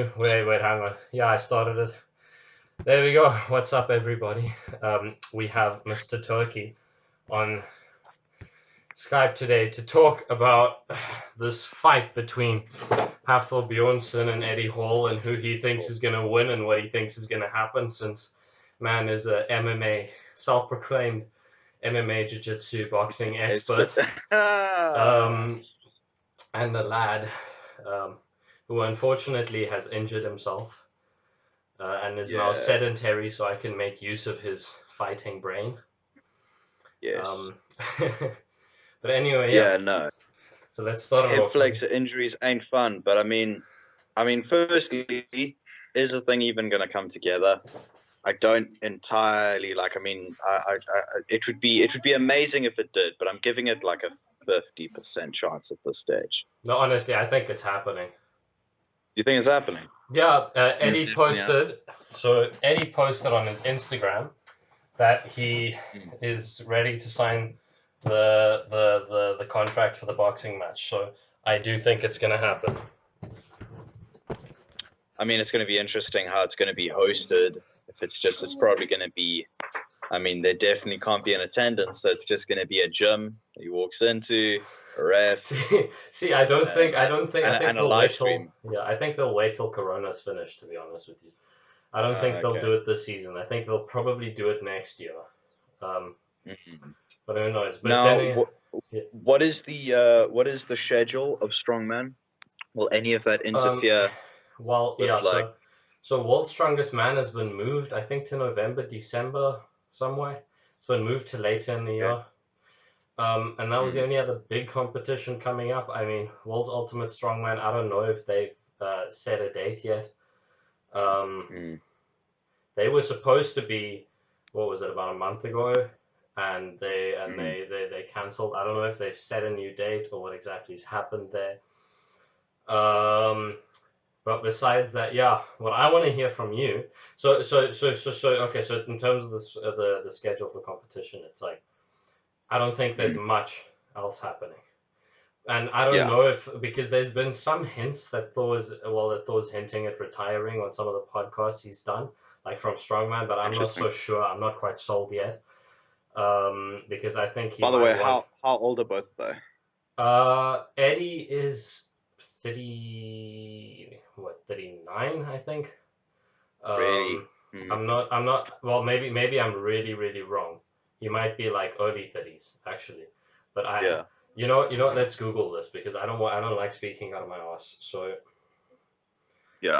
you. Wait, hang on. Yeah, I started it. There we go. What's up, everybody? We have Mr. Turkey on Skype today to talk about this fight between Hafthor Bjornsson and Eddie Hall and who he thinks is going to win and what he thinks is going to happen, since man is a MMA, self-proclaimed MMA Jiu-Jitsu boxing expert. And a lad who unfortunately has injured himself and is now sedentary, so I can make use of his fighting brain. Yes. But anyway, yeah. No. So let's start Hip off. flexor injuries ain't fun, but I mean, firstly, is the thing even going to come together? I don't entirely like. I mean, it would be amazing if it did, but I'm giving it like a 50% chance at this stage. No, honestly, I think it's happening. Do you think it's happening? Yeah, Eddie posted. So Eddie posted on his Instagram that he is ready to sign the contract for the boxing match. So I do think it's going to happen. I mean, it's going to be interesting how it's going to be hosted. If it's probably going to be. I mean, they definitely can't be in attendance, so it's just going to be a gym he walks into, a ref. See, I think they'll wait till. Yeah, I think they'll wait till Corona's finished. To be honest with you, I don't think they'll do it this season. I think they'll probably do it next year. But who knows? But now, then, what is the schedule of strongman? Will any of that interfere? So World's Strongest Man has been moved, I think, to November, December, somewhere. It's been moved to later in the year. And that was the only other big competition coming up. I mean, World's Ultimate Strongman, I don't know if they've set a date yet. They were supposed to be, what was it, about a month ago, and they cancelled. I don't know if they've set a new date or what exactly has happened there. But besides that, yeah, what I want to hear from you. So okay. So in terms of the schedule for competition, it's like I don't think there's much else happening, and I don't know if, because there's been some hints that Thor's hinting at retiring on some of the podcasts he's done, like from Strongman, but I'm not so sure. I'm not quite sold yet. Because I think he. By the way, how old are both though? Eddie is 39, I think. Really? I'm not. Well, maybe I'm really wrong. He might be like early 30s actually, but you know, let's Google this, because I don't like speaking out of my ass. So you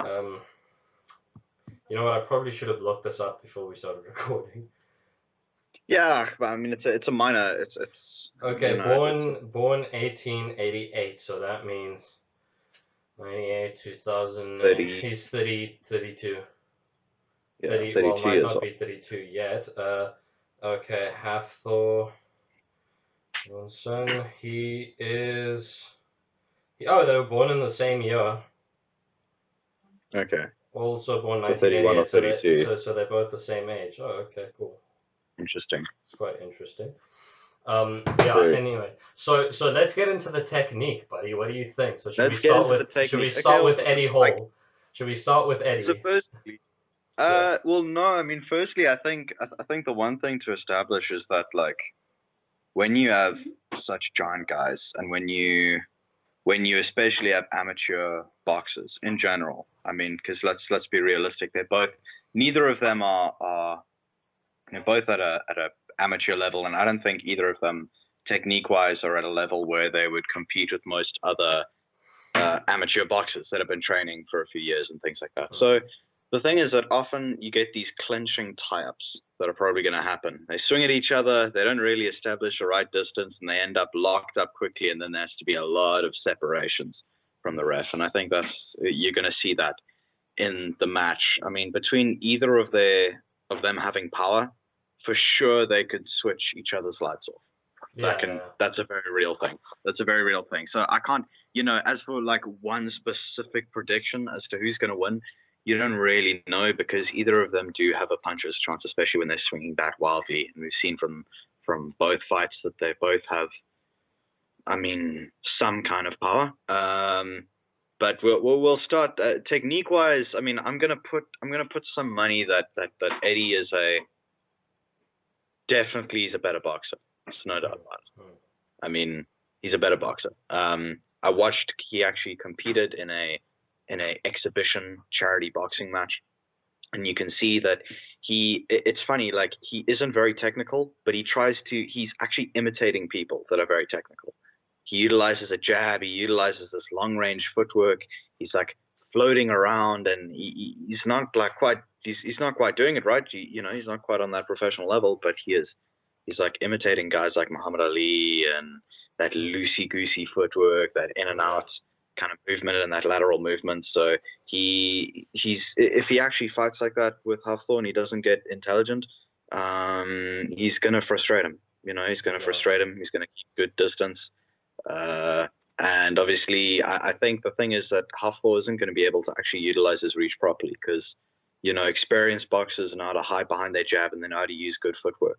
know what? I probably should have looked this up before we started recording. Yeah, but I mean, it's a minor. It's okay. Born 1888, so that means 98, 2000. 30. He's 32. Yeah, 30. Well, might not be 32 yet. Okay, Hafthor Bjornsson. He is. Oh, they were born in the same year. Okay. Also born 1988, so they're both the same age. Oh, okay, cool. Interesting. It's quite interesting. Anyway, so let's get into the technique, buddy. What do you think? So should we start with Eddie Hall? Should we start with Eddie? So firstly, well, no. I mean, firstly, I think the one thing to establish is that, like, when you have such giant guys, and when you especially have amateur boxers in general, I mean, because let's be realistic, neither of them are both at a amateur level, and I don't think either of them technique wise are at a level where they would compete with most other amateur boxers that have been training for a few years and things like that. So the thing is that often you get these clinching tie-ups that are probably going to happen. They swing at each other, they don't really establish the right distance, and they end up locked up quickly, and then there has to be a lot of separations from the ref. And I think you're going to see that in the match. I mean, between either of them having power, for sure they could switch each other's lights off. That's a very real thing. So I can't, as for like one specific prediction as to who's going to win, you don't really know, because either of them do have a puncher's chance, especially when they're swinging back wildly. And we've seen from both fights that they both have, I mean, some kind of power. but we'll start technique wise. I mean, I'm gonna put some money that Eddie is definitely he's a better boxer. There's no doubt about it. I mean, he's a better boxer. I watched he actually competed in a exhibition charity boxing match, and you can see that it's funny, like he isn't very technical, but he's actually imitating people that are very technical. He utilizes a jab, he utilizes this long range footwork. He's like floating around, and he's not like quite he's not quite doing it right. You know, he's not quite on that professional level, but he's like imitating guys like Muhammad Ali and that loosey goosey footwork, that in and out kind of movement and that lateral movement. So he's if he actually fights like that with Hafthor and he doesn't get intelligent, he's gonna frustrate him. You know, he's gonna frustrate him. He's gonna keep good distance. And obviously, I think the thing is that Hafthor isn't going to be able to actually utilize his reach properly because, you know, experienced boxers know how to hide behind their jab and they know how to use good footwork.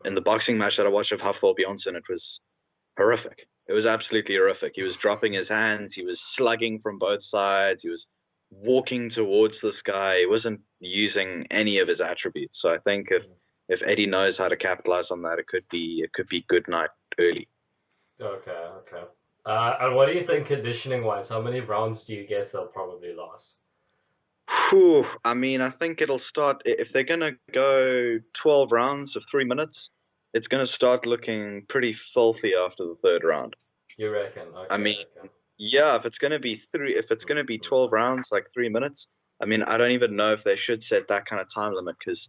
In the boxing match that I watched of Hafthor Bjornsson, it was horrific. It was absolutely horrific. He was dropping his hands. He was slugging from both sides. He was walking towards this guy. He wasn't using any of his attributes. So I think if Eddie knows how to capitalize on that, it could be good night early. Okay. And what do you think conditioning wise? How many rounds do you guess they'll probably last? Whew, I mean, I think it'll start if they're gonna go 12 rounds of 3 minutes. It's gonna start looking pretty filthy after the third round. You reckon? Okay, I mean, yeah, if it's gonna be 12 rounds, like 3 minutes. I mean, I don't even know if they should set that kind of time limit because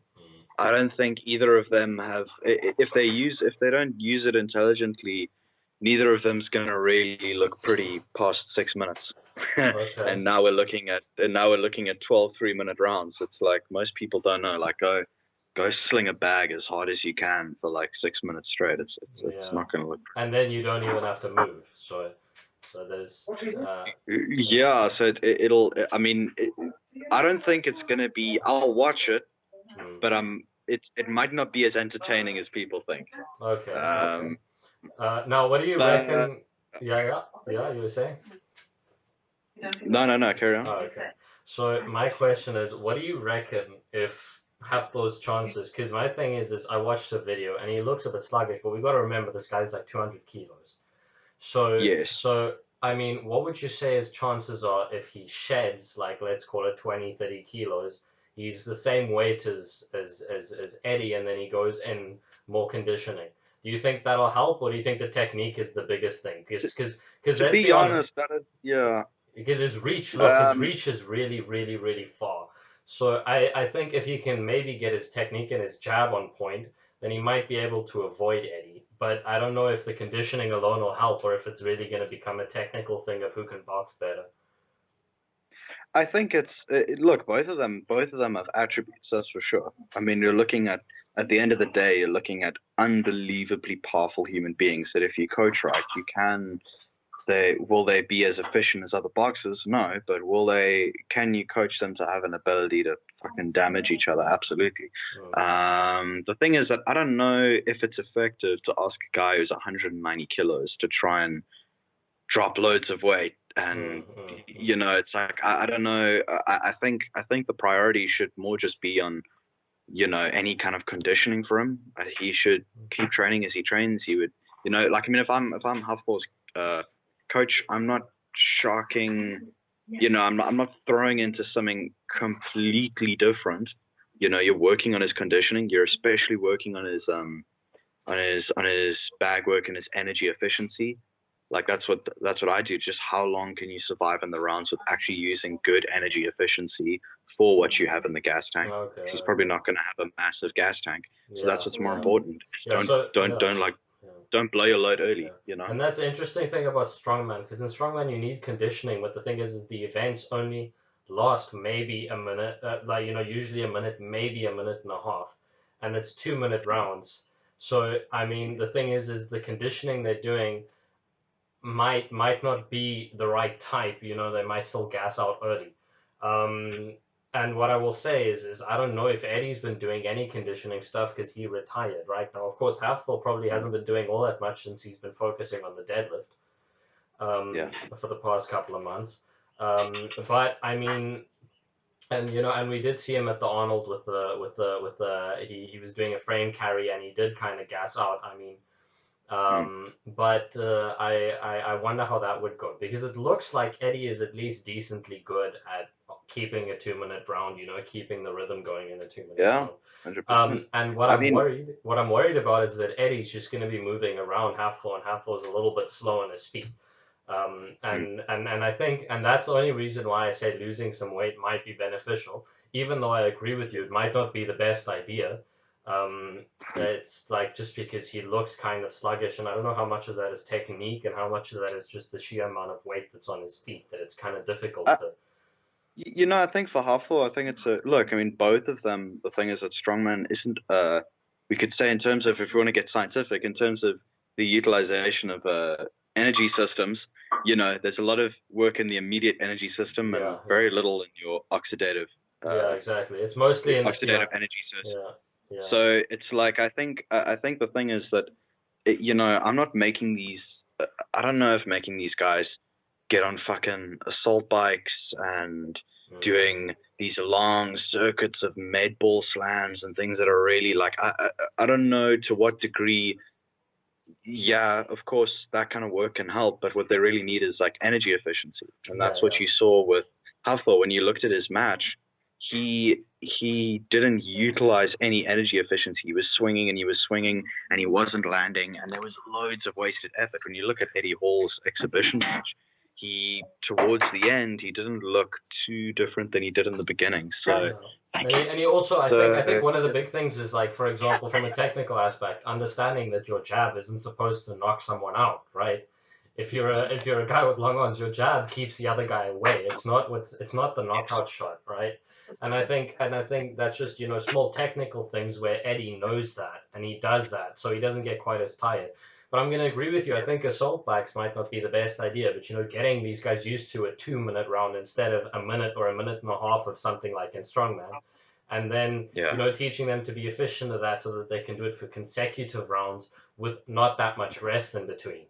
I don't think either of them have. If they don't use it intelligently, neither of them's gonna really look pretty past 6 minutes. Okay. And now we're looking at 12 3-minute rounds. It's like most people don't know. Like go sling a bag as hard as you can for like 6 minutes straight. It's not gonna look. And then you don't even have to move. So there's. Yeah. So it'll. I mean, I don't think it's gonna be. I'll watch it, but it might not be as entertaining as people think. Okay. Now, what do you reckon? Yeah. You were saying? No. Carry on. Oh, okay. So my question is, what do you reckon if Hafthor's chances? Because my thing is I watched a video and he looks a bit sluggish, but we got to remember this guy's like 200 kilos. So yes. So I mean, what would you say his chances are if he sheds, like let's call it 20, 30 kilos? He's the same weight as Eddie, and then he goes in more conditioning. Do you think that'll help, or do you think the technique is the biggest thing? Because let's be honest, yeah. Because his reach is really, really, really far. So I think if he can maybe get his technique and his jab on point, then he might be able to avoid Eddie. But I don't know if the conditioning alone will help, or if it's really going to become a technical thing of who can box better. I think look, both of them have attributes, that's for sure. I mean, you're looking at the end of the day, you're looking at unbelievably powerful human beings that if you coach right, you can. Will they be as efficient as other boxers? No, but can you coach them to have an ability to fucking damage each other? Absolutely. The thing is that I don't know if it's effective to ask a guy who's 190 kilos to try and drop loads of weight. And you know, it's like I don't know. I think the priority should more just be on, you know, any kind of conditioning for him. He should keep training as he trains. He would, you know, like I mean, if I'm Hafthor's coach, I'm not shocking. You know, I'm not throwing into something completely different. You know, you're working on his conditioning. You're especially working on his bag work and his energy efficiency. Like that's what I do. Just how long can you survive in the rounds with actually using good energy efficiency for what you have in the gas tank? He's probably not going to have a massive gas tank, so that's what's more important. Don't blow your load early. You know. And that's the interesting thing about strongman, because in strongman you need conditioning. But the thing is the events only last maybe a minute, like you know, usually a minute, maybe a minute and a half, and it's 2-minute rounds. So I mean, the thing is the conditioning they're doing might not be the right type. You know, they might still gas out early. And what I will say is I don't know if Eddie's been doing any conditioning stuff because he retired right now. Of course, Hafthor probably hasn't been doing all that much since he's been focusing on the deadlift for the past couple of months. But I mean, and and we did see him at the Arnold with the he was doing a frame carry and he did kind of gas out. I mean, Mm. but I wonder how that would go because it looks like Eddie is at least decently good at keeping a 2 minute round, keeping the rhythm going in a 2 minute Yeah, round. 100%. And I mean, what I'm worried about is that Eddie's just going to be moving around Hafthor, and Hafthor's a little bit slow on his feet. mm, And I think, and that's the only reason why I say losing some weight might be beneficial, even though I agree with you, it might not be the best idea. Um, mm. it's like just because he looks kind of sluggish, and I don't know how much of that is technique and how much of that is just the sheer amount of weight that's on his feet, that it's kind of difficult to. I think for Hafthor, I think it's a look. I mean, both of them. The thing is that strongman isn't. We could say in terms of if we want to get scientific, in terms of the utilization of energy systems. There's a lot of work in the immediate energy system Yeah, and very little in your oxidative yeah, exactly. It's mostly in the, yeah, energy system. yeah, yeah, So it's like I think the thing is that I'm not making these. I don't know if making these guys get on fucking assault bikes and doing these long circuits of med ball slams and things that are really like I don't know to what degree. Yeah, of course that kind of work can help, but what they really need is like energy efficiency, and yeah, that's what yeah. you saw with Hafthor when you looked at his match. He didn't utilize any energy efficiency. He was swinging and he was swinging and he wasn't landing, and there was loads of wasted effort. When you look at Eddie Hall's exhibition match, he towards the end he didn't look too different than he did in the beginning. So, Yeah. And he also, I think so one of the big things is like, for example, from a technical aspect, understanding that your jab isn't supposed to knock someone out, right? If you're a guy with long arms, your jab keeps the other guy away. It's not the knockout shot, right? And I think that's just small technical things where Eddie knows that and he does that, so he doesn't get quite as tired. But I'm going to agree with you. I think assault backs might not be the best idea, but getting these guys used to a 2 minute round instead of a minute or a minute and a half of something like in strongman, and then yeah, teaching them to be efficient at that so that they can do it for consecutive rounds with not that much rest in between.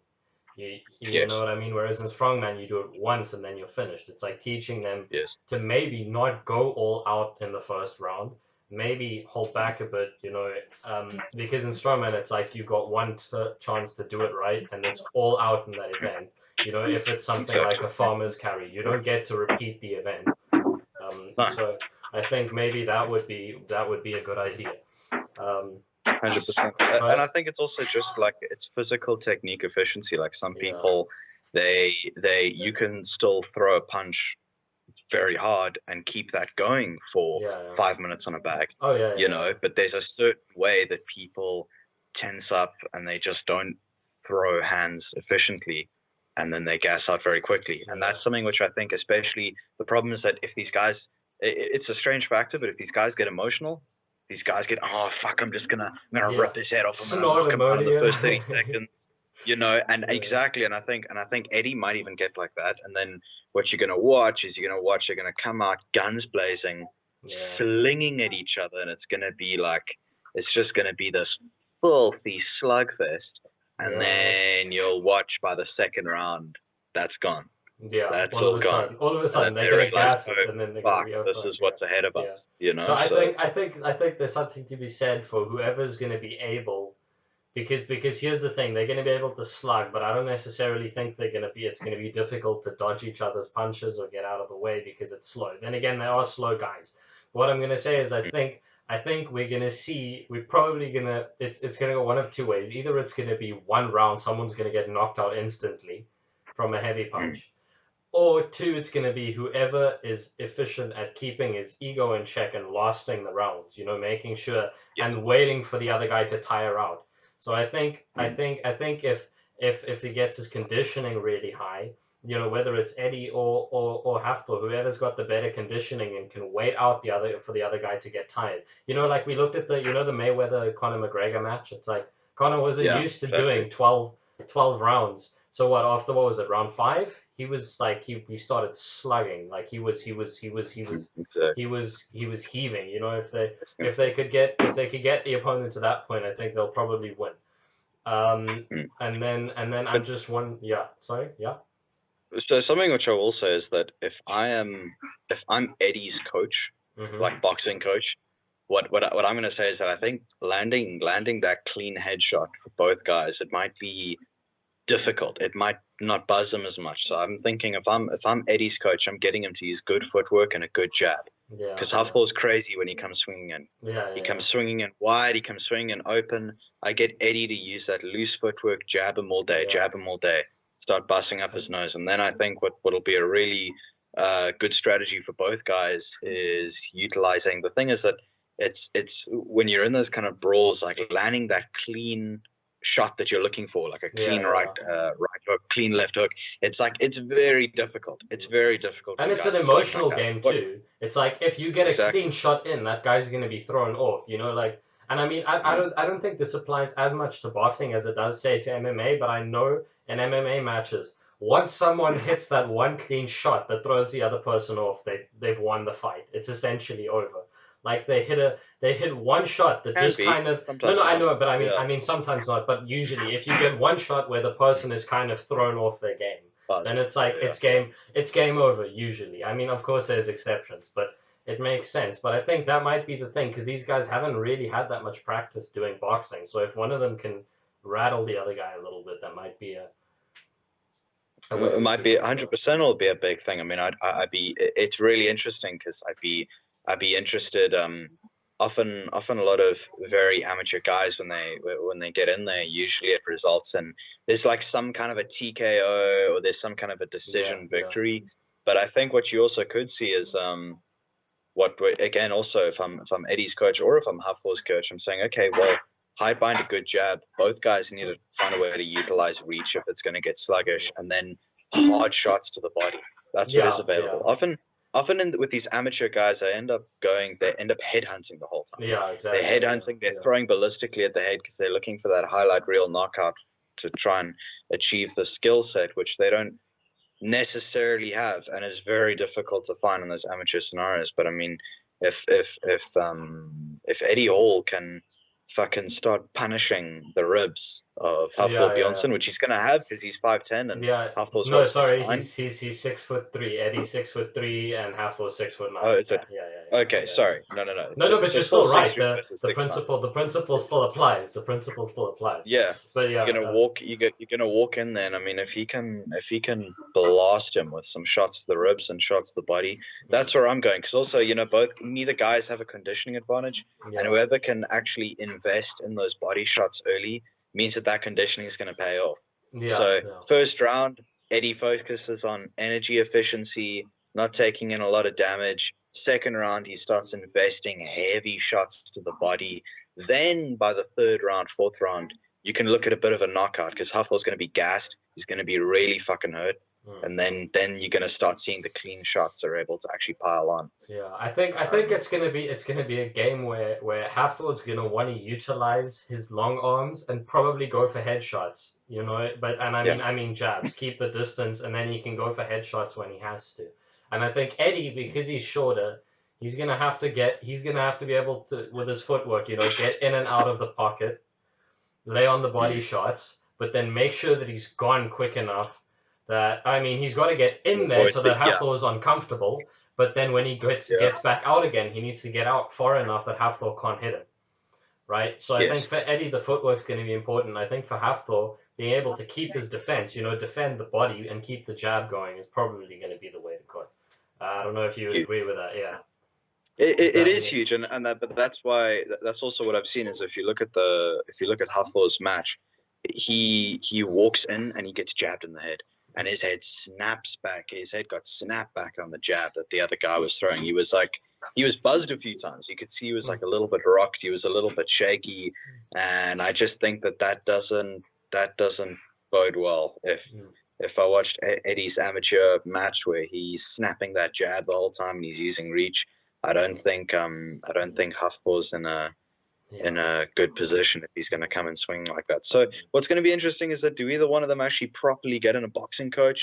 You yes, know what I mean? Whereas in strongman, you do it once and then you're finished. It's like teaching them yes, to maybe not go all out in the first round, maybe hold back a bit, because in strongman, it's like you got one chance to do it right, and it's all out in that event. If it's something like exactly. a farmer's carry, you don't get to repeat the event. No, So I think maybe that would be a good idea. Um, 100%. And I but think it's also just like it's physical technique efficiency. Like some yeah, people, you can still throw a punch very hard and keep that going for yeah, yeah. 5 minutes on a bag, Oh yeah, yeah, yeah. But there's a certain way that people tense up and they just don't throw hands efficiently, and then they gas out very quickly. And Yeah. that's something which I think, especially the problem is that if these guys, it's a strange factor, but if these guys get emotional, these guys get, oh fuck, I'm gonna Yeah. rip his head off, I'm gonna Snort knock him out in the ammonia. first 30 seconds. And Yeah. exactly, and I think Eddie might even get like that. And then what you're gonna watch is they're gonna come out guns blazing, Yeah. slinging at each other, and it's just gonna be this filthy slugfest. And Yeah. then you'll watch by the second round, that's gone. Yeah. That's All of all a gone. sudden, all of a And then sudden, they're they gonna realize, gas it, oh and then they're gonna fuck, be, oh this fuck, is yeah, what's ahead of us. yeah. So I So think I think I think there's something to be said for whoever's gonna be able, because here's the thing, they're gonna be able to slug, but I don't necessarily think it's gonna be difficult to dodge each other's punches or get out of the way because it's slow. Then again, they are slow guys. What I'm gonna say is I think we're probably gonna it's gonna go one of two ways. Either it's gonna be one round, someone's gonna get knocked out instantly from a heavy punch, or two, it's going to be whoever is efficient at keeping his ego in check and lasting the rounds, making sure yeah, and waiting for the other guy to tire out. So I think if he gets his conditioning really high, whether it's Eddie or Hafthor, whoever's got the better conditioning and can wait out the other guy to get tired. Like we looked at the Mayweather Conor McGregor match. It's like Conor wasn't yeah, used to exactly. doing 12 rounds. So after what was it, round five? He was like he started slugging. Like Exactly. he was heaving. If they could get the opponent to that point, I think they'll probably win. Um, Mm. and then I'm But just one. Yeah, sorry. Yeah. So something which I will say is that if I'm Eddie's coach, Hmm. like boxing coach, what I'm gonna say is that I think landing that clean headshot for both guys, it might be difficult. It might not buzz him as much. So I'm thinking if I'm Eddie's coach, I'm getting him to use good footwork and a good jab. Yeah, Because yeah, Huffball's crazy when he comes swinging in. yeah, He yeah, comes swinging in wide. He comes swinging in open. I get Eddie to use that loose footwork, yeah, jab him all day, start busting up his nose, and then I think what'll be a really good strategy for both guys is utilizing. The thing is that it's when you're in those kind of brawls, like landing that clean shot that you're looking for, like a yeah, clean yeah. right hook, clean left hook. It's like it's very difficult. It's very difficult And for it's an guys to get it like emotional that. game What too. It's like if you get a exactly? clean shot in, that guy's gonna be thrown off, like. And I mean, Mm. I don't think this applies as much to boxing as it does say to MMA, but I know in MMA matches, once someone hits that one clean shot that throws the other person off, they've won the fight. It's essentially over. Like they hit one shot that Can just be kind of sometimes I not. know it, but Yeah, I mean sometimes not, but usually if you get one shot where the person is kind of thrown off their game, but then it's yeah, like yeah. it's game over usually. I mean, of course, there's exceptions, but it makes sense. But I think that might be the thing because these guys haven't really had that much practice doing boxing. So if one of them can rattle the other guy a little bit, that might be a win It we might see be for sure. 100% will be a big thing. I mean, I'd be. It's really interesting because I'd be interested. Often a lot of very amateur guys when they get in there, usually it results in there's like some kind of a TKO or there's some kind of a Yeah, decision yeah, victory. But I think what you also could see is again also if I'm Eddie's coach or if I'm Hafthor's coach, I'm saying okay, well, high bind a good jab. Both guys need to find a way to utilize reach if it's going to get sluggish, and then hard shots to the body. That's what is yeah, yeah, available. With these amateur guys, they end up headhunting the whole time. yeah. They're Exactly. Yeah, headhunting. They're yeah, throwing ballistically at the head because they're looking for that highlight reel knockout to try and achieve the skill set, which they don't necessarily have, and it's very difficult to find in those amateur scenarios. But I mean, if Eddie Hall can fucking start punishing the ribs of Hafthor yeah, yeah, yeah. Bjornsson, which he's gonna have because he's 5'10" and Yeah, Hafthor's no, what sorry, 6'9". he's 6'3". Eddie's 6'3", and Hafthor's 6'9". Oh, is Yeah, it? yeah, yeah, Okay, yeah, yeah. sorry, no. No, So no, but so you're still still six right. three versus 6'9". The principle still applies. The principle still applies. Yeah, But you're yeah, gonna walk. You're gonna walk in there. And I mean, if he can blast him with some shots to the ribs and shots to the body, that's where I'm going. Because also, both neither guys have a conditioning advantage, and yeah, whoever can actually invest in those body shots early means that conditioning is gonna pay off. yeah, So yeah, first round, Eddie focuses on energy efficiency, not taking in a lot of damage. Second round, he starts investing heavy shots to the body. Then by the third round, fourth round, you can look at a bit of a knockout because Huffle's going to be gassed. He's going to be really fucking hurt. And then you're going to start seeing the clean shots are able to actually pile on. yeah. I think it's gonna be a game where Hafthor's gonna want to utilize his long arms and probably go for headshots. But and Yeah, I mean jabs, keep the distance, and then he can go for headshots when he has to. And I think Eddie, because he's shorter, he's gonna have to be able to with his footwork, get in and out of the pocket, lay on the body shots, but then make sure that he's gone quick enough that I mean he's got to get to in there avoid so the that yeah, Hafthor is uncomfortable. But then when he yeah, gets back out again, he needs to get out far enough that Hafthor can't hit him. Right. So I yes. think for Eddie the footwork's going to be important. I think for Hafthor being able to keep his defense, defend the body and keep the jab going is probably going to be the way to go. I don't know if you would Huge. agree with that. Yeah. It That, is huge, and but that's why that's also what I've seen is if you look at Huffle's match, he walks in and he gets jabbed in the head, and his head snaps back. His head got snapped back on the jab that the other guy was throwing. He was buzzed a few times. You could see he was like a little bit rocked. He was a little bit shaky, and I just think that doesn't bode well if I watched Eddie's amateur match where he's snapping that jab the whole time and he's using reach. I don't think Huffball's yeah. in a good position if he's going to come and swing like that. So what's going to be interesting is that do either one of them actually properly get in a boxing coach?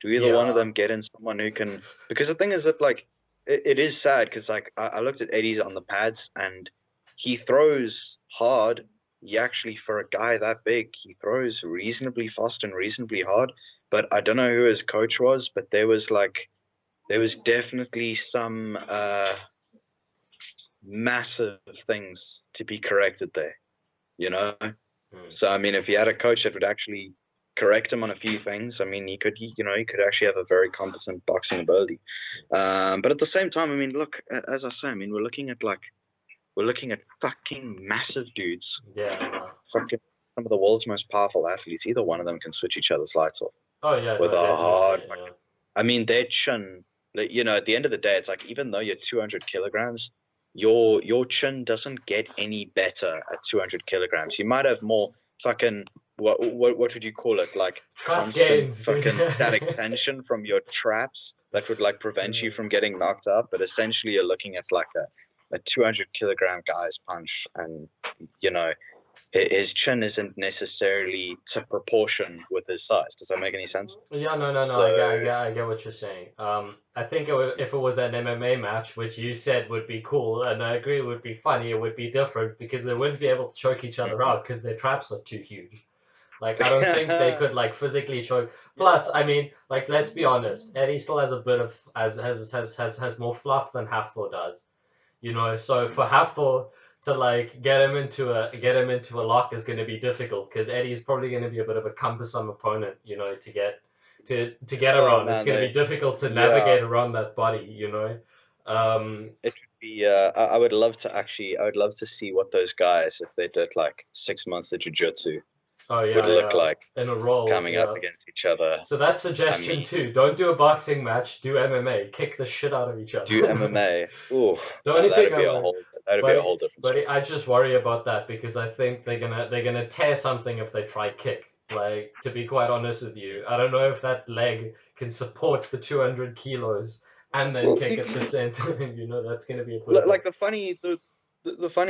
Do either one of Yeah. them get in someone who can? Because the thing is that like it is sad because like I looked at Eddie's on the pads and he throws hard, he actually, for a guy that big, he throws reasonably fast and reasonably hard. But I don't know who his coach was, but there was definitely some massive things to be corrected there, you know? So, I mean, if he had a coach that would actually correct him on a few things, I mean, he could actually have a very competent boxing ability. But at the same time, I mean, look, as I say, I mean, we're looking at fucking massive dudes. Yeah. Fucking some of the world's most powerful athletes. Either one of them can switch each other's lights off. Oh yeah, With no, a hard. definitely. I mean, their chin. You know, at the end of the day, it's like even though you're 200 kilograms, your chin doesn't get any better at 200 kilograms. You might have more fucking what would you call it? Like Trap constant gains, fucking dude. static tension from your traps that would like prevent you from getting knocked up. But essentially, you're looking at like a 200 kilogram guy's punch, and you know his chin isn't necessarily to proportion with his size. Does that make any sense? Yeah, no. So, I get what you're saying. I think if it was an MMA match, which you said would be cool, and I agree it would be funny, it would be different because they wouldn't be able to choke each other out because their traps are too huge. Like, I don't think they could like physically choke. Plus, I mean, like, let's be honest, Eddie still has a bit of has more fluff than Hafthor does. You know, so for Hafthor to like get him into a lock is going to be difficult because Eddie's probably going to be a bit of a cumbersome opponent. You know, to get oh around. It's man, going to be difficult to yeah, navigate around that body. You know. it would be. I would love to actually. I would love to see what those guys, if they did like 6 months of jiu-jitsu, Oh would look yeah. like In a roll, coming up yeah. against each other. So that I suggestion mean, too. Don't do a boxing match. Do MMA. Kick the shit out of each do other. MMA. Ooh, The now only thing I would, that'd be a whole different but story. I just worry about that because I think they're gonna tear something if they try kick. Like, to be quite honest with you, I don't know if that leg can support the 200 kilos and then Well, kick at the same time. You know, that's gonna be a bit of a. like the funny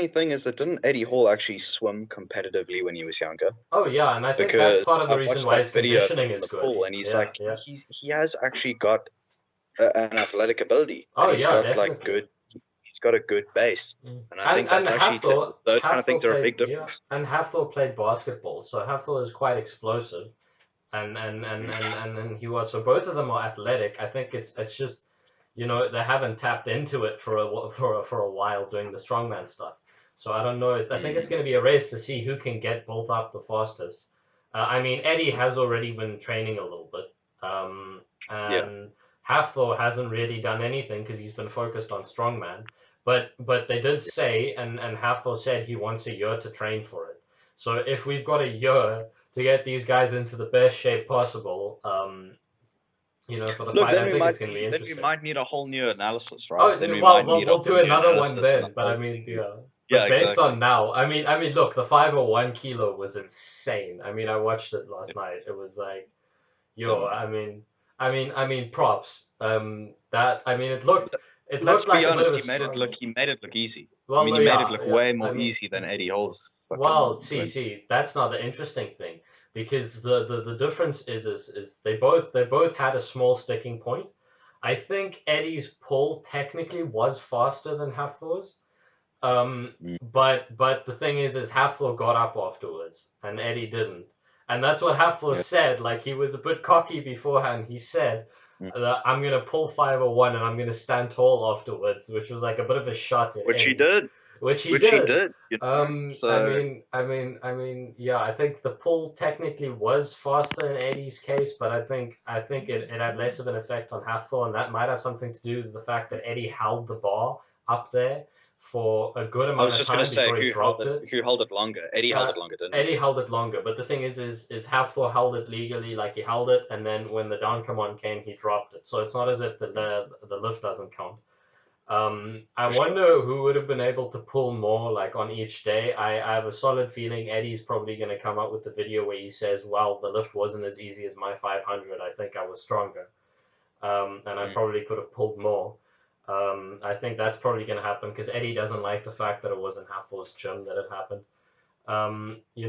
thing is that didn't Eddie Hall actually swim competitively when he was younger? Oh yeah, and I think that's Because part of the I've reason watched why like his videos of conditioning him in is the good. pool, and he's Yeah, like yeah. he has actually got an athletic ability, Oh and he's yeah, got like definitely. good. He's got a good base, and I think And that's actually those kind of things Hafthor are a played big difference. and Hafthor played basketball, so Hafthor is quite explosive. And he was, so both of them are athletic. I think it's just, you know, they haven't tapped into it for a while doing the strongman stuff. So I don't know. I think it's Mm, going to be a race to see who can get built up the fastest. I mean, Eddie has already been training a little bit, yeah, and Hafthor hasn't really done anything because he's been focused on strongman. But they did yeah. say, and Hafthor said he wants a year to train for it. So if we've got a year to get these guys into the best shape possible, you know, for the Look, fight, I think it's going to be then we interesting. might need a whole new analysis, right? Oh Then we well, might need a we'll whole do new another one analysis and a then. But I whole mean, new. yeah. Yeah, But based exactly. on now, I mean, look, the 501 kilo was insane. I mean, I watched it last night. It was like, yo, Yeah. I mean, props. That I mean, it Let's looked be like a bit honest. of a struggle. He made it look easy. I mean, Well, he made it yeah, look yeah. way I more mean, easy than Eddie Hall's well, fucking win. that's not the interesting thing because the difference is they both had a small sticking point. I think Eddie's pull technically was faster than Hafthor's. Mm, But the thing is Hafthor got up afterwards and Eddie didn't. And that's what Hafthor yeah. said. Like, he was a bit cocky beforehand. He said Mm. that I'm gonna pull 501 and I'm gonna stand tall afterwards, which was like a bit of a shot at Which he Eddie, did. which he Which he did. did. You know. So I mean, yeah, I think the pull technically was faster in Eddie's case, but I think it had less of an effect on Hafthor, and that might have something to do with the fact that Eddie held the bar up there for a good I amount was of just gonna time say before he dropped it. who held it longer. Eddie held Uh, it longer, didn't he? Eddie held it longer, but the thing is Hafthor held it legally, like he held it, and then when the down come on came, he dropped it. So it's not as if the lift doesn't count. I For sure. wonder who would have been able to pull more like on each day. I have a solid feeling Eddie's probably going to come up with the video where he says, "Well, the lift wasn't as easy as my 500. I think I was stronger, and I Mm, probably could have pulled more." I think that's probably going to happen because Eddie doesn't like the fact that it wasn't Hafthor's gym that it happened. You yeah.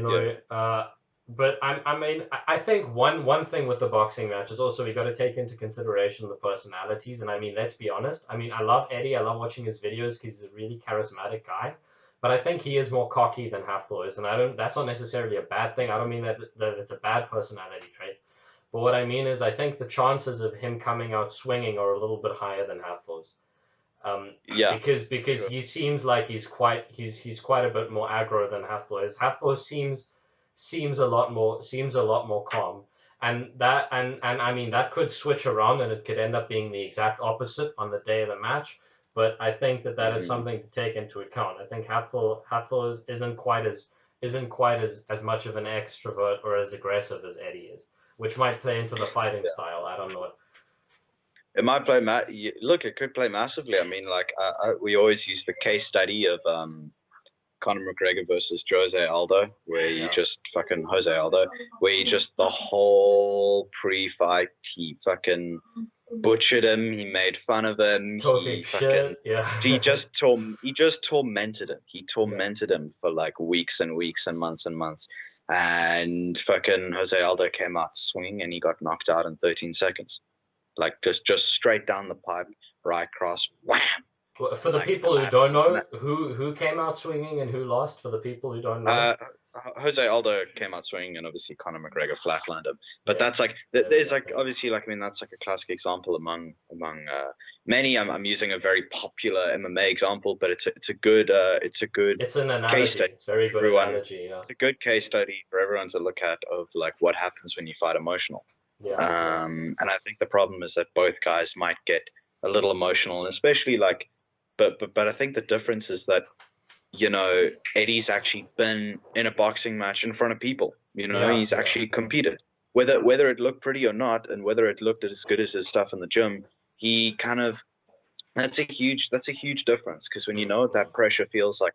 know, but I mean, I think one thing with the boxing match is also we got to take into consideration the personalities. And I mean, let's be honest. I mean, I love Eddie. I love watching his videos because he's a really charismatic guy. but I think he is more cocky than Hafthor is, and I don't. That's not necessarily a bad thing. I don't mean that it's a bad personality trait. But what I mean is, I think the chances of him coming out swinging are a little bit higher than Hafthor's. Yeah, Because sure. he seems like he's quite a bit more aggro than Hafthor is. Hafthor seems a lot more calm, and I mean that could switch around and it could end up being the exact opposite on the day of the match. But I think that is Hmm. something to take into account. I think Hafthor isn't quite as much of an extrovert or as aggressive as Eddie is, which might play into the fighting style. I don't know. It might play look, it could play massively. I mean, like we always use the case study of Conor McGregor versus Jose Aldo, where you Yeah. just fucking Jose Aldo, where you just the whole pre-fight he fucking butchered him. He made fun of him. Talking shit. Yeah. He just tormented him. He Yeah. tormented him for like weeks and weeks and months and months. And fucking Jose Aldo came out swinging and he got knocked out in 13 seconds. Like just straight down the pipe, right cross, wham. Well, for the Like people who don't know, who came out swinging and who lost. For the people who don't know. uh, Jose Aldo came out swinging, and obviously Conor McGregor flatlined him. But Yeah. that's like there's like obviously like I mean that's like a classic example among many. I'm using a very popular MMA example, but it's a good It's an case analogy. study It's a very for good everyone. analogy. Yeah. It's a good case study for everyone to look at of like what happens when you fight emotional. Yeah. Yeah. And I think the problem is that both guys might get a little emotional, and especially like, but I think the difference is that Eddie's actually been in a boxing match in front of people. Yeah. He's Yeah. actually competed, whether it looked pretty or not, and whether it looked as good as his stuff in the gym. He kind of that's a huge difference because when you know what that pressure feels like,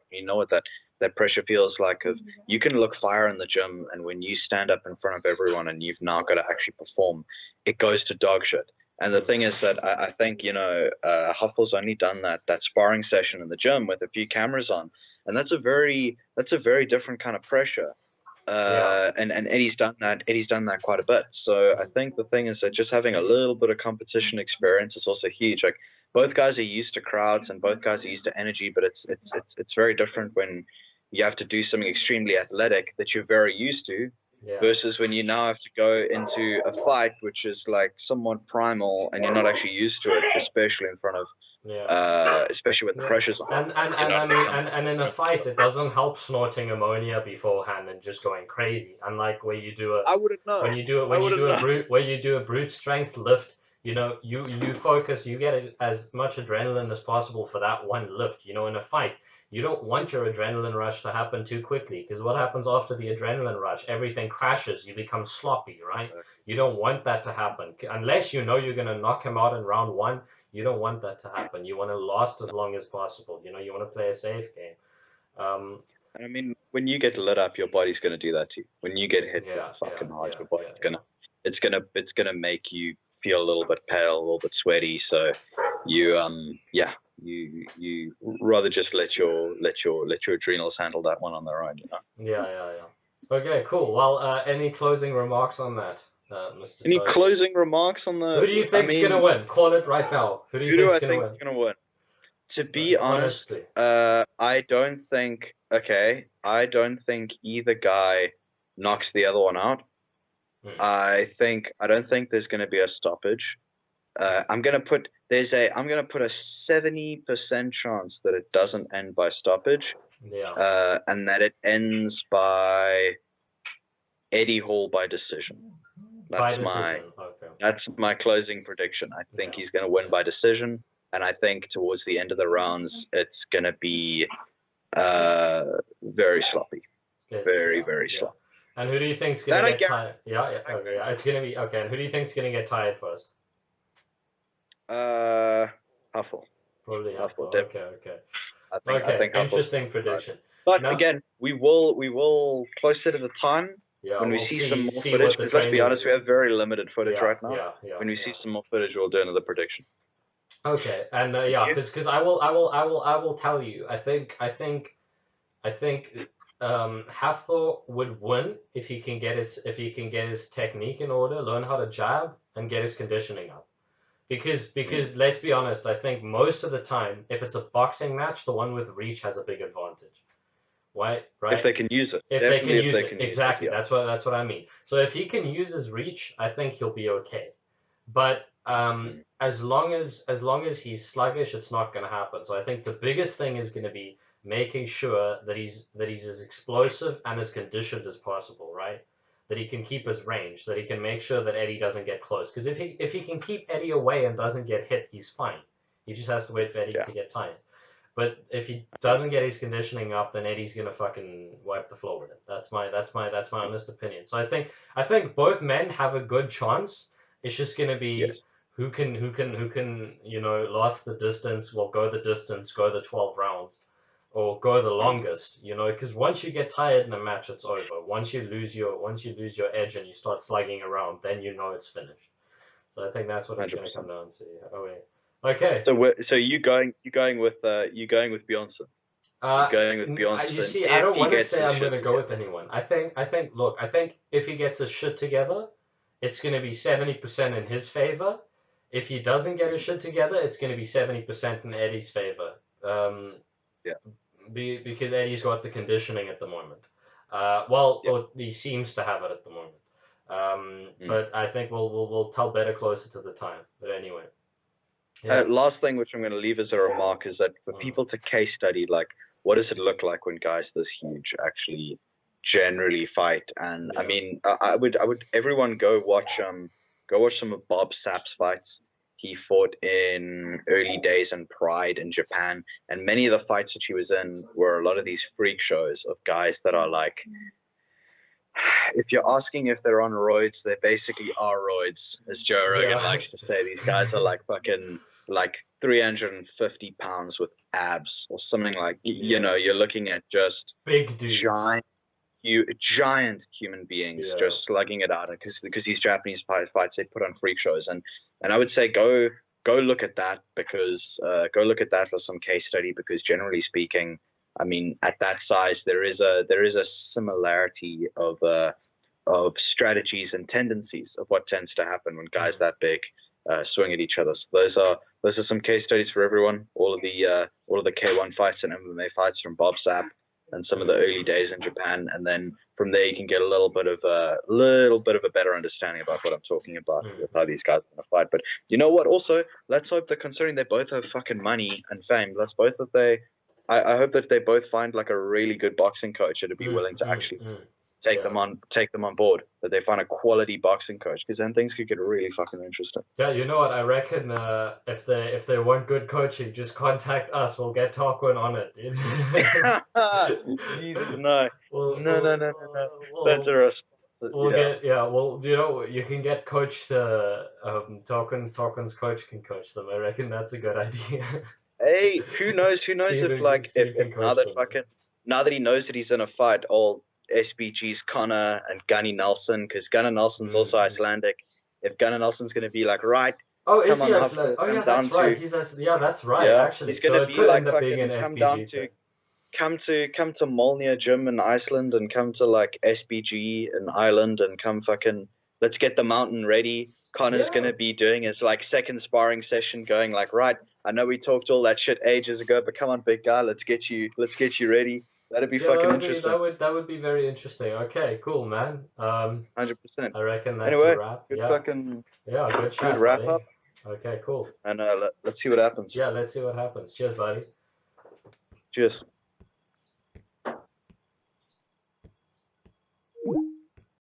that pressure feels like of you can look fire in the gym, and when you stand up in front of everyone and you've now got to actually perform, it goes to dog shit. And the thing is that I think Hafthor's only done that sparring session in the gym with a few cameras on, and that's a very different kind of pressure. Yeah. And Eddie's done that. Eddie's done that quite a bit. So I think the thing is that just having a little bit of competition experience is also huge. Like both guys are used to crowds and both guys are used to energy, but it's very different when you have to do something extremely athletic that you're very used to Yeah. versus when you now have to go into a fight which is like somewhat primal and you're not actually used to it, especially in front of especially when the pressure's on. And I mean, and in a fight, it doesn't help snorting ammonia beforehand and just going crazy. Unlike where you do a I wouldn't know. when you do a brute strength lift, you focus, you get as much adrenaline as possible for that one lift. In a fight, you don't want your adrenaline rush to happen too quickly because what happens after the adrenaline rush? Everything crashes. You become sloppy, right? You don't want that to happen unless you know you're going to knock him out in round one. You don't want that to happen. You want to last as long as possible. You want to play a safe game. Um, I mean, when you get lit up, your body's going to do that to you. When you get hit yeah, fucking hard, yeah, your yeah, body's gonna it's gonna make you feel a little bit pale, a little bit sweaty. So you you rather just let your adrenals handle that one on their own. yeah. Okay, cool. Well, any closing remarks on that, Mr. Any Toad? closing remarks on Who do you the? I think's gonna mean, win? Call it right now. Who do you who do think's I gonna think win? is gonna win? To be Like honest, honestly. I don't think. Okay, I don't think either guy knocks the other one out. Hmm. I don't think there's going to be a stoppage. I'm going to put a 70% chance that it doesn't end by stoppage, Yeah. and that it ends by Eddie Hall by decision. By decision. Okay. That's my closing prediction. I think Yeah. he's going to win by decision, and I think towards the end of the rounds it's going to be very sloppy, very sloppy. And who do you think's gonna get tired? Yeah. Okay. Yeah. It's gonna be okay. And who do you think's gonna get tired first? Hafthor. Probably Hafthor. Definitely. Okay. I think Interesting prediction. But Now, again, we will closer to the time when we we'll see some more see footage. what the Because let's be training honest, is. we have very limited footage right now. Yeah. When we see some more footage, we'll do another prediction. Okay, and because I will tell you, I think Hafthor would win if he can get his technique in order, learn how to jab, and get his conditioning up. Because let's be honest, I think most of the time, if it's a boxing match, the one with reach has a big advantage. Right? Right? If they can use it. If they Definitely can if use they it, can use it, exactly. yeah. That's what I mean. So if he can use his reach, I think he'll be okay. But as long as he's sluggish, it's not going to happen. So I think the biggest thing is going to be making sure that he's as explosive and as conditioned as possible, right? That he can keep his range, that he can make sure that Eddie doesn't get close. Because if he can keep Eddie away and doesn't get hit, he's fine. He just has to wait for Eddie Yeah. to get tired. But if he doesn't get his conditioning up, then Eddie's gonna fucking wipe the floor with him. That's my honest opinion. So I think both men have a good chance. It's just gonna Yes. be who can last the distance, well, go the distance, go the 12 rounds, or go the longest. Because once you get tired in a match, it's over. Once you lose your edge and you start slugging around, then it's finished. So I think that's what it's gonna 100%. come down to. Oh wait. Okay. So you going with Bjornsson? You're going with You Bjornsson see, I if don't he want to gets say his I'm shit going to go with together. anyone. I think if he gets his shit together, it's going to be 70% in his favor. If he doesn't get his shit together, it's going to be 70% in Eddie's favor. Um, Yeah. because Eddie's got the conditioning at the moment. Well, Yeah. or he seems to have it at the moment. Mm. But I think we'll tell better closer to the time. But anyway, yeah. Last thing which I'm going to leave as a remark is that for Mm. people to case study, like, what does it look like when guys this huge actually generally fight? And I Yeah. mean, I would everyone go watch some of Bob Sapp's fights. He fought in early days in Pride in Japan, and many of the fights that he was in were a lot of these freak shows of guys that are like, if you're asking if they're on roids, they basically are roids, as Joe Rogan Yeah. likes to say. These guys are like fucking like 350 pounds with abs or something like. Yeah. You're looking at just Big dudes. giant human beings Yeah. just slugging it out because these Japanese fights they put on freak shows and I would say go look at that because go look at that for some case study because generally speaking, I mean at that size there is a similarity of strategies and tendencies of what tends to happen when guys that big swing at each other. So those are some case studies for everyone. All of the K1 fights and MMA fights from Bob Sapp and some of the early days in Japan, and then from there you can get a little bit of a better understanding about what I'm talking about with how these guys are gonna fight. But you know what? Also, let's hope that considering they both have fucking money and fame, I hope that they both find like a really good boxing coach that'd be willing to actually take them on board. That they find a quality boxing coach, because then things could get really fucking interesting. Yeah, you know what? I reckon if they want good coaching, just contact us. We'll get Tarquin on it. Jesus, no. We'll, No, we'll, no, no, no, no. That's we'll, a response. we'll Yeah. get Well, you can get coach Tarquin's coach can coach them. I reckon that's a good idea. Hey, who knows? Who knows if like Steve if can now coach that them. now that he knows that he's in a fight, all SBG's Connor and Gunny Nelson, because Gunnar Nelson's also Icelandic. If Gunnar Nelson's gonna be like, right, Oh, is come he on, Iceland? Hafthor, Oh, come yeah, that's down right. to Yeah, that's right. yeah, Actually, he's so gonna it be could like end up being an fucking come down SBG to thing. come to Molnir Gym in Iceland and come to like SBG in Ireland and come fucking let's get the mountain ready. Connor's Yeah. gonna be doing his like second sparring session, going like, right, I know we talked all that shit ages ago, but come on, big guy, let's get you ready. That'd be fucking interesting. That would be very interesting. Okay, cool, man. 100%. I reckon that's a Anyway, wrap. good Yeah, fucking yeah, good good chat, wrap buddy. up, Okay, cool. and let's see what happens. Yeah, let's see what happens. Cheers, buddy. Cheers.